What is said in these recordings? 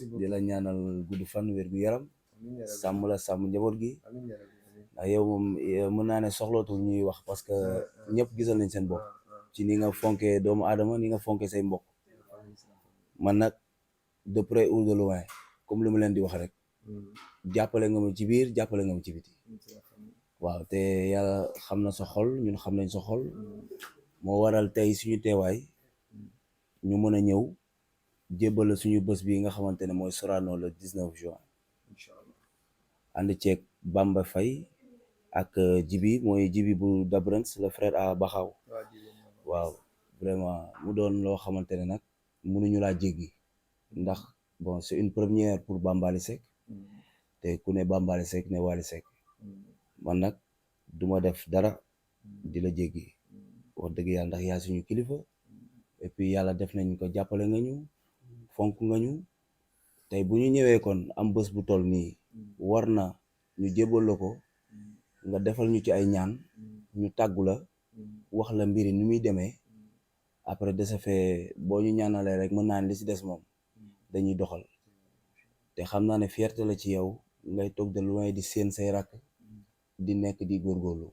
di la ñaanal gudd fan wér gu yaram sàmm la sàmm njaboot gi ndax yow moom mën naa ne soxlootul ñuy wax parce que ñëpp gisal nañ seen bopp ci ni nga fonkee doomu aadama ni nga fonkee say mbokk man nag de près ou de loin comme li ma leen di wax rek jàppale nga ma ci biir jàppale nga ma ci biti waaw te yàlla xam na sa xol ñun xam nañ sa xol moo waral tey suñu teewaay ñu mën a ñëw jébbal suñu bés bi nga xamante ne mooy Sorano le 19 juin ànd ceeg Bamba Faye ak Jibi mooy Jibi bu Dabrens le frère à Baxaw waaw vraiment mu doon loo xamante ne nag mënuñu laa jéggi ndax bon c'est une première pour Bambaly Seck te ku ne Bambaly Seck ne Wally Seck man nag duma def dara di la jéggi wax dëgg yàlla ndax yaa suñu kilifa et puis yàlla def nañ ko jàppale nga ñu fonk nga ñu tey bu ñu ñëwee kon am bés bu toll nii war na ñu jébbal la ko nga defal ñu ci ay ñaan ñu tàggu la wax la mbiri ni muy demee après de ce fait boo ñu ñaanalee rek mën naa ne li ci des moom dañuy doxal te xam naa ne fierté la ci yow ngay toog de loin di seen say rakk di nekk di góorgóorlu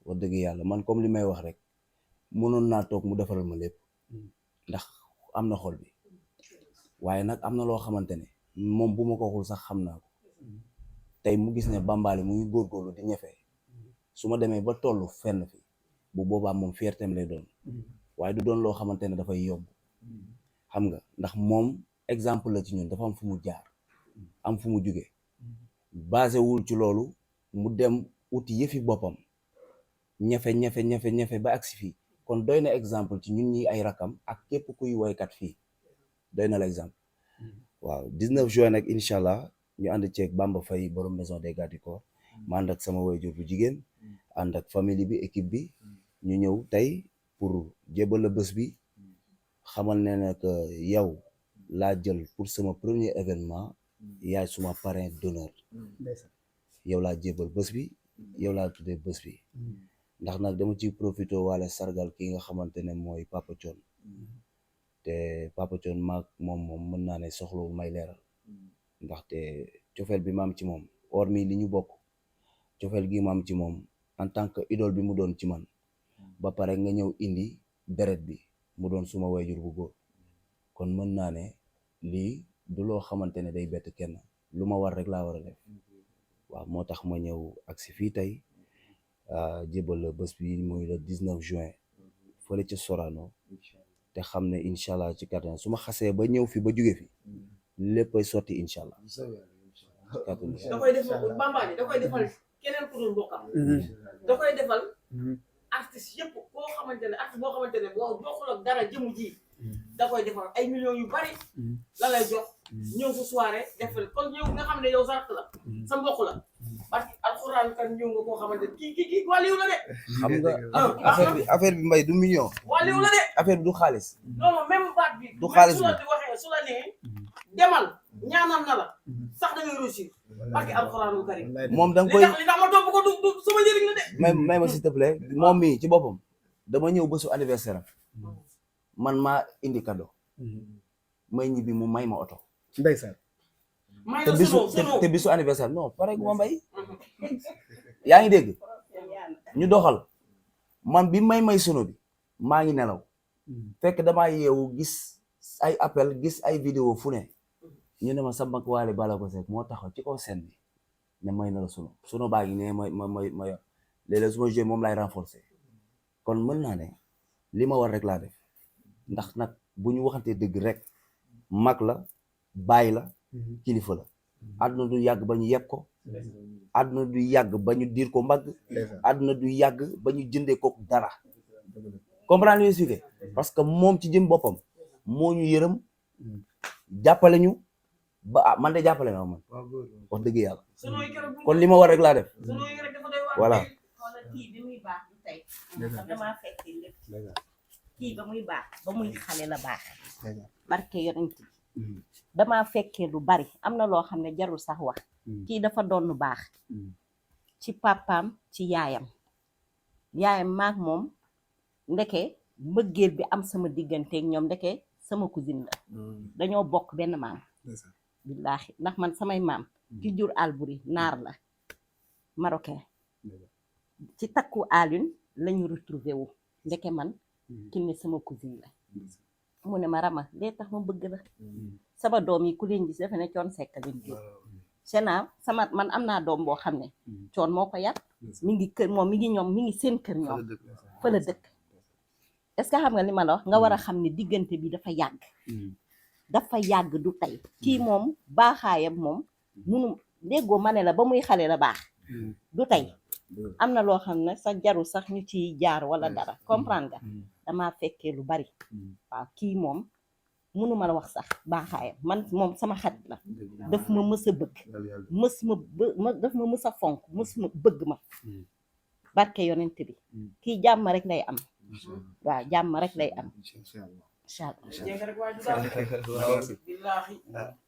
wax dëgg yàlla man comme li may wax rek mënoon naa toog mu defaral ma lépp ndax am na xol bi waaye nag am na loo xamante ne moom bu ma ko waxul sax xam naa ko tey mu gis ne Bambaly mu ngi góorgóorlu di ñefe su ma demee ba tollu fenn fi bu boobaa moom fiertéem lay doon waaye du doon loo xamante ne dafay yomb xam nga ndax moom exemple la ci ñun dafa am fu mu jaar am fu mu jóge basé wul ci loolu mu dem uti yëfi boppam ñefe ba agsi fii kon doy na exemple ci ñun ñi ay rakam ak képp kuy woykat fii doy na la exemple waaw 19 juin nag incha allah ñu ànd ceeg Bamba Faye borom maison des gardes du corps ma ànd ak sama waajur bu jigéen ànd ak famille bi équipe bi ñu ñëw tey pour jébal la bés bi xamal ne nag yow laa jël pour sama premier événement yaay suma parrain d'honneur yow laa jébal bés bi yow laa tuddee bés bi ndax nag dama ciy profité waale sargal ki nga xamante ne mooy Papa Thione te Papa Thione maag moom mën naa ne soxlawul may leeral ndaxte cofeel bi ma am ci moom hormis li ñu bokk cofeel gi ma am ci moom en tant que idole bi mu doon ci man ba pare nga ñëw indi deret bi mu doon suma wayjur bu góor kon mën naa ne lii du loo xamante ne day bett kenn lu ma war rek laa war a def waaw moo tax ma ñëw ak si fii tey jébal la bés bi muy le 19 juin fële ca Sorano te xam ne incha allah ci kattan su ma xasee ba ñëw fi ba jóge fi léppay sotti incha allah. da koy def Bambaly da koy defal keneen ku dul mbokkam da koy defal artiste yëpp koo xamante ne artiste boo xamante ne boo joxul ak dara jëmu ji da koy defal ay millions yu bari la lay jox ñëw sa soirée defal kon ñëw nga xam ne yow sa rakk la sa mbokk la parce que alxuraan kan ñëw nga koo xamante ne kii wàlliw la de xam nga affaire bi mbay du million wàlliw la de affaire bi du xaalis non non même baat bi du xaalis su la di waxee su la nee demal ñaanal na la sax da ngay réussir parce que alxuraanul karim moom da nga koy li tax ma topp ko du sama njëriñ la de may ma s'il te plaît moom mii ci boppam dama ñëw bésu anniversaire am man maa indi cadeau may ñibbi mu may ma oto ndeysaan te bisu anniversaire non pare gu ma mbay yaa ngi dégg ñu doxal man bi may sono bi maa ngi nelaw fekk damaa yeewu gis ay appel gis ay vidéo fu ne ñu ne ma sa mag Wally Ballago Seck moo taxaw ci kaw scène bi ne may na la sono baa ngi ne ma yor léeg-léeg su ma joué moom lay renforcer kon mën naa ne li ma war rek laa def ndax nag bu ñu waxantee dëgg rek mag la bàyyi la kilifa la àdduna du yàgg ba ñu yeb ko àdduna du yàgg ba ñu diir ko mbagg àdduna du yàgg ba ñu jëndee ko dara comprendre li expliqué parce que moom ci jëm boppam moo ñu yërëm jàppale ñu ba man de jàppale na man wax dëgg yàlla kon li ma war rek laa def voilà kii bi muy baax du tey damaa fekkee lépp kii ba muy baax ba muy xale la baax barke yonent bi damaa fekkee lu bari am na loo xam ne jarul sax wax kii dafa doon lu baax ci papaam ci yaayam maag moom ndeke mbëggeel bi am sama digganteeg ñoom ndeke sama cousine la dañoo bokk benn maam billaahi ndax man samay maam ki jur Alboury naar la marocain ci takku Alioune lañu retrouvé wu ndeke man ki ne sama cousine la mu ne ma Rama lee tax ma bëgg la sama doom yi ku leen gis dafa ne Thione Seck leen jur senaa sama man am naa doom boo xam ne Thione moo ko yar mi ngi kër moom mi ngi seen kër ñoom fa la dëkk est-ce que xam nga li ma la wax nga war a xam ne diggante bi dafa yàgg du tey kii moom baaxaayam moom munu déggoo ma ne la ba muy xale la baax du tey am na loo xam ne sax jaru sax ñu ci jaar wala dara comprendre nga damaa fekkee lu bari waaw kii moom mënuma la wax sax baaxaayam man moom sama xarit la daf ma mës a bëgg daf ma mës a fonk mës ma bëgg ma barke yonent bi kii jàmm rek lay am waaw jàmm rek lay am incha allah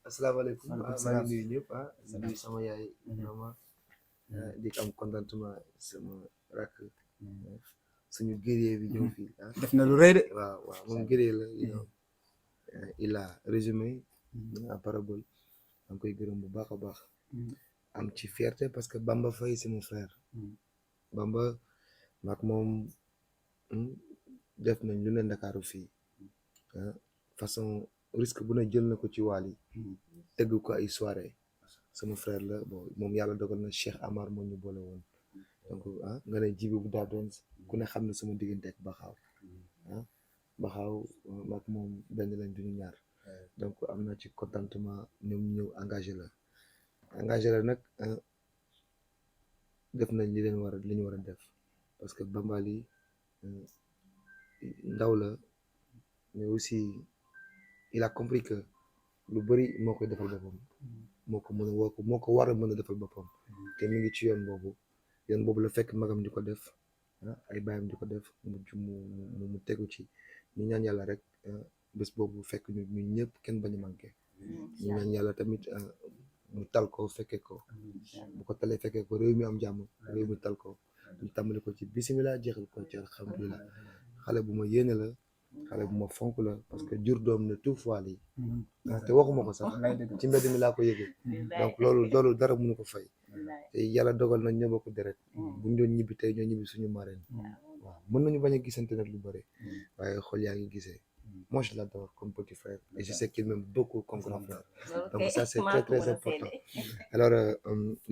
asalaamaaleykum maa ngi nuyu ñëpp di nuyu sama yaay vraiment di am contentement sama rakk suñu guerrier bi ñëw fii def na lu rëy de waaw moom guerrier la il a résumé en parabole maa ngi koy gërëm bu baax a baax am ci fierté parce que Bamba Faye c'est mon frère Bamba maak moom def nañ lu ne Ndakaaru fii façon risque bu ne jël na ko ci waal yi tëgg ko ay soirée sama frère la bon moom yàlla dogal na Cheikh Amar moo ñu boole woon donc nga ne jibi bu daadons ku ne xam ne sama diggante ak Baxaaw Baxaaw maak moom benn lañ duñu ñaar donc am na ci contentement ñoom ñëw engagé la nag def nañ li ñu war a def parce que Bambaly ndaw la mais aussi il a compris que lu bëri moo koy defal boppam moo ko war a mën a defal boppam te mi ngi ci yoon boobu la fekk magam di ko def ay baayam di ko def mu tegu ci ñu ñaan yàlla rek bés boobu fekk ñu ñëpp kenn bañu manqué ñu ñaan yàlla tamit mu tal ko fekkee ko bu ko talee fekkee ko réew mi am jàmm réew mi tal ko ñu tàmbali ko ci bisimilah jeexal ko ci alhamdulilah xale bu ma yéene la xale bu ma fonk la parce que jur doom ne tout fois lii te waxuma ko sax ci mbedd mi laa ko yëgee donc loolu dara mënu ko fay te yàlla dogal na ñoo bokk deret buñ doon ñibbi tey ñoo ñibbi suñu marraine waaw mën nañu bañ a gisante nag lu bëri waaye xol yaa ngi gisee moi je l'adore comme petit frère et je sais qu'il m'aime beaucoup comme grand frère donc ça c'est très très important alors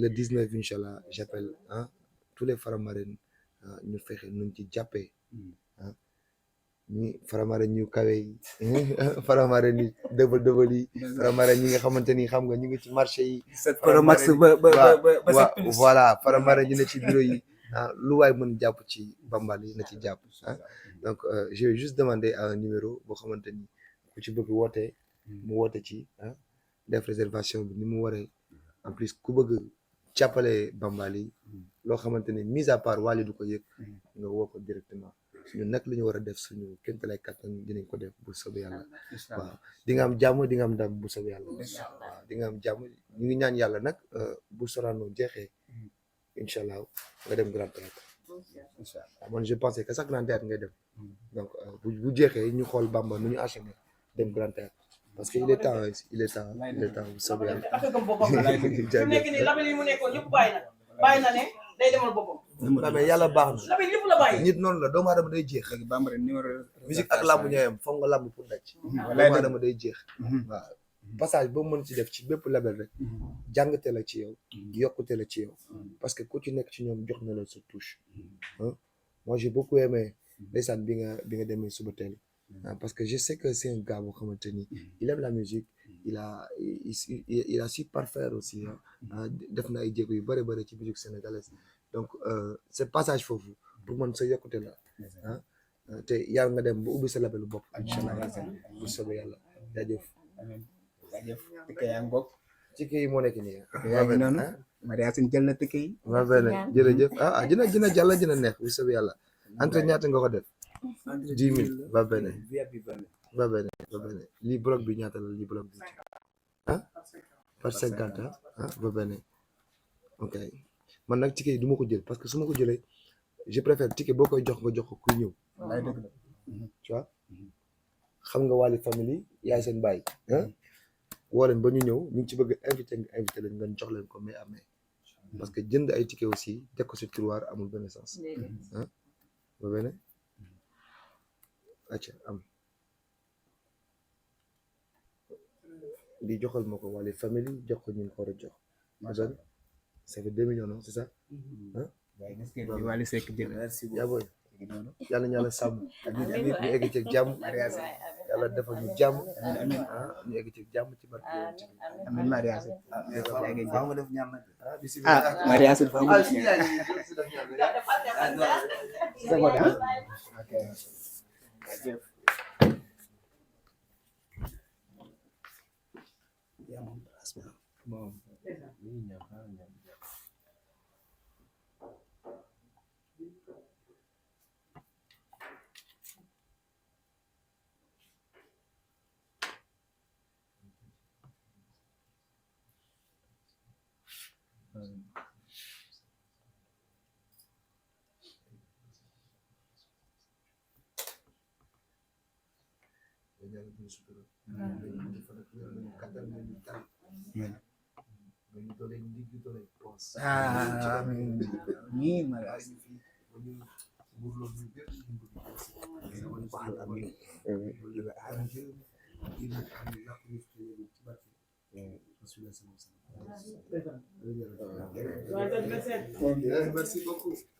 le 19 inchallah j'appelle tous les Faramareen ñu fexe nuñ ci jàppee ñi Faramareen ñu kawe yi Faramareen yi dëbal yi Faramareen ñi nga xamante ni xam nga ñu ngi ci marché yi Promax ba voilà Faramareen ñu ne ci bureau yi lu waay mën jàpp ci Bambaly na ci jàpp donc je vais juste demander à un numéro boo xamante ni ku ci bëgg wootee mu woote ci def réservation bi ni mu waree en plus ku bëgg jàppale Bambaly loo xamante ni mise à part Wally du ko yëg nga woo ko directement ñun nag lu ñu war a def suñu kéem lay kattan dinañ ko def bu soobee yàlla waaw di nga am jàmm di nga am ndam bu soobee yàlla waaw di nga am jàmm ñu ngi ñaan yàlla nag bu Sorano jeexee incha allah nga dem Grand Théâtre man je pensais que sax Grand Théâtre ngay dem donc bu jeexee ñu xool Bamba nu ñu enchaîné dem Grand Théâtre parce que il est temps bu soobee yàlla. affaire comme boppam la fi mu nekk nii label yi mu nekkoon yëpp bàyyi na ne day demal boppam. mais yàlla baax na. label yëpp la bàyyi. nit noonu la doomu aadama day jeex. musique ak làmb ñooyam foog nga làmb pour daj. doomu aadama day jeex. waaw passage boo mën ci def ci bépp label rek. jàngate la ci yow. yokkute la ci yow. parce que ku ci nekk ci ñoom jox na la sa touche. moi j'ai beaucoup aimé ndeysaan bi nga demee suba teel. parce que je sais que c'est un gars boo xamante ni il aime la musique il a su parfaire aussi def na ay jéego yu bëri bëri ci musique sénégalaise donc ce passage foofu pour man sa yokkute la te yàlla nga dem ba ubbi sa labelu bopp incha allah bu soobee yàlla jaajëf tike yaa ngoog tike yi moo nekk nii yaa ngi noonu Mariasine jël na tike yi waa benn jërëjëf dina jàll dina neex bu soobee yàlla entre ñaata nga ko def 10 000 ba benn lii bloc bi ñaata la lii bloc bi par 50 ba benn ok man nag ticket yi du ma ko jël parce que su ma ko jëlee je préfère ticket boo koy jox nga jox ko kuy ñëw tu vois xam nga Wally family yaay seen baay woo leen ba ñu ñëw ñu ngi ci bëgg invité leen ngeen jox leen ko mais amee parce que jënd ay ticket aussi teg ko ci tiroir amul benn sens ah ba beneen acca am di joxal ma ko wàllu famille jox ko ñu ko war a jox ben ça fait 2 millions non c'est ça ah Wally Seck jël yaa booy yàlla ñu yàlla sàmm ñu egg ci jàmm yàlla defal ñu jàmm ah ñu egg ci jàmm ci barke amiin mariage faa ma def ñaan nag ah mariage fa mu amiin mariage merci beaucoup